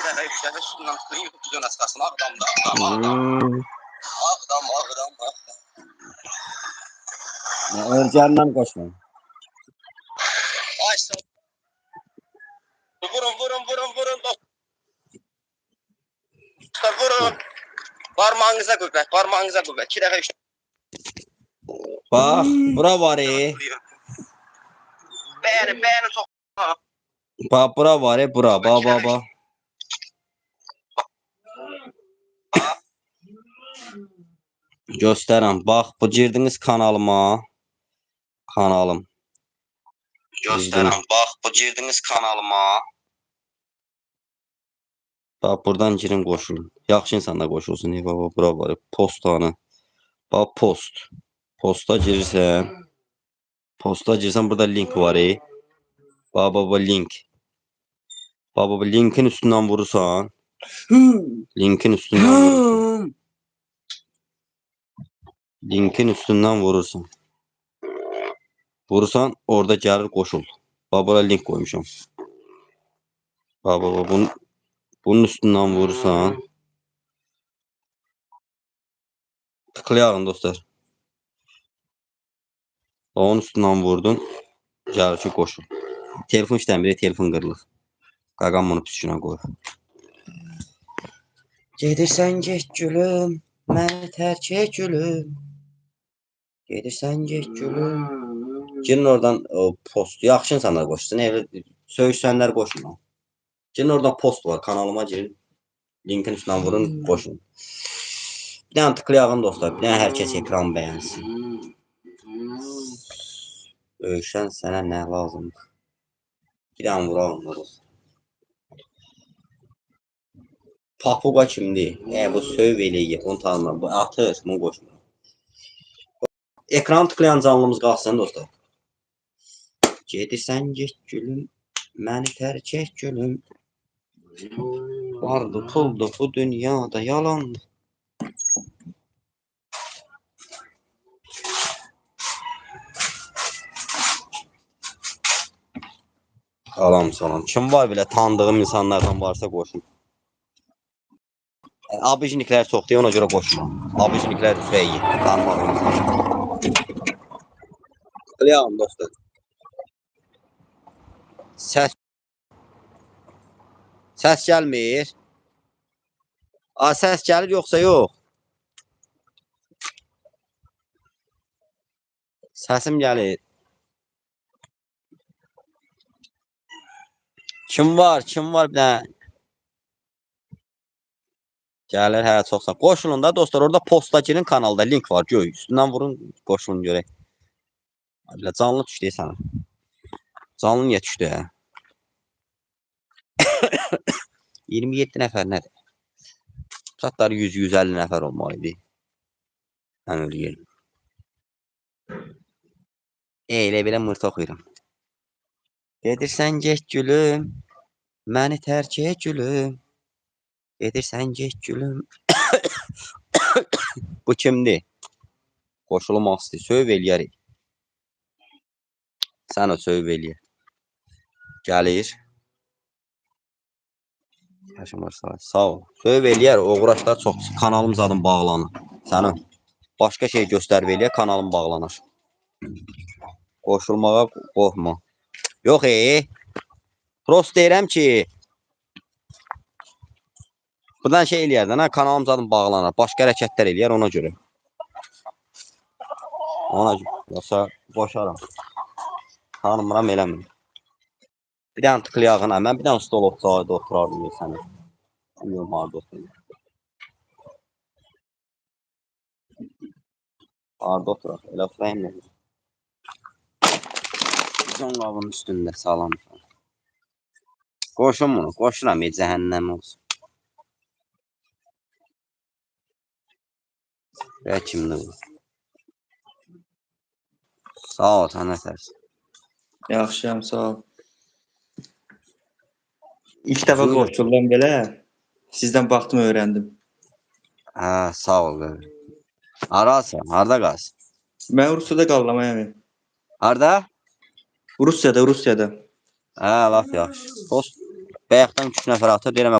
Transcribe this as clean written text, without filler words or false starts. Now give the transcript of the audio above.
dəfə yüksəlir, üstündən tutmayın, YouTube videonu çıxarsın. Ağdamda, Ağdam. Ercandan qoşma. Ay sağ. Vurun. Vurun. Parmağınıza qüvvət. 2 dəfə yüksəlir. Bax, bura var. Bəyənin çox. Bax, bura var, bura. Bax. Göstərəm. Bax, bu girdiniz kanalıma. Kanalım. Göstərəm. Bax, bu girdiniz kanalıma. Bax, buradan girin qoşulun. Yaxşı insanda qoşulsun. Bax, bura var. Postanı. Bax, post. Posta girirsən. Burada link var. Bax, link. Bax, linkin üstündən vurursan. Linkin üstündən vurursan. Vurursan, orada gəlir qoşul. Bax, bura link qoymuşam. Bax, bunun üstündən vurursan. Tıklayağın dostlar. Onun üstündən vurdun. Gəlir ki, qoşul. Telefon işləmir, telefon qırılır. Qaqam bunu püskünə qoyur. Gedirsən get gülüm, məni tərk et gülüm. Gedirsən get gülüm. Girin oradan post. Yaxşı insanlar qoşsun. Söyüşsənlər qoşun. Girin oradan post var. Kanalıma girin. Linkin üstündən vurun, qoşun. Bir dənə tıklayağın dostlar. Bir dənə hər kəs ekranı bəyənsin. Söyüşən sənə nə lazımdır? Bir dənə vuralım dostlar. Papuqa kimdir? Bu söv eləyir. Onu tanımam. Bu atır. Bunu qoşmur. Ekranı tıklayan canlımız qalsın dostlar. Gedirsən get gülüm. Məni tərk et gülüm. Vardı puldu bu dünyada yalandı. Salam. Kim var belə tanıdığım insanlardan varsa qoşun. Abijniklər çoxdur, ona görə qoşma. Abijniklər rüsvəyi, tanımadığım insanlar. Tıklayalım dostlar. Səs gəlmir. Səs gəlir yoxsa yox? Səsim gəlir. Kim var bir dənə? Gəlir, çoxsa. Qoşulun da dostlar, orada posta girin kanalda link var, göy. Üstündən vurun, qoşulun görək. Belə canlı düşdü sənə. Canlı niyə düşdü, 27 nəfər nədir? Çatları 100-150 nəfər olmalıydı. Mən ölüyəm. Elə belə mırt oxuyuram. Gedirsən get gülüm, məni tərk et gülüm. Gedirsən get gülüm. Bu kimdir? Qoşulmaq istəyir, söv eləyərik. Sən o söv eləyər. Gəlir. Yaşım var, sağ ol. Söv eləyər, uğraşlar çox. Kanalım zaten bağlanır. Sənin başqa şey göstərib eləyər, kanalım bağlanır. Qoşulmağa qorxma. Yox, prost deyirəm ki, buradan şey eləyərdən, kanalım zaten bağlanır. Başqa hərəkətlər eləyər, ona görə. Yoxsa boşaram. Tanımıram, eləmir. Bir dənə tıklayağına, mən bir dənə stol oturardı, oturardım səni. Bilmiyorum, harada oturardım. Harada oturardı, elə oturayım dedim. Son qabının üstündə, salam. Qoşun bunu, qoşuram, cəhənnəm olsun. Və kimdir bu? Sağ ol, sən nətərsin? Yaxşıyam, sağ ol. İlk dəfə qoşuldum belə. Sizdən baxdım, öyrəndim. Sağ ol. Arasın, harada qalsın? Mən Rusiyada qalıram, yəni. Harada? Rusiyada. Laf yaxşı. Dost, bayaqdan 3 nəfər atır, deyirəm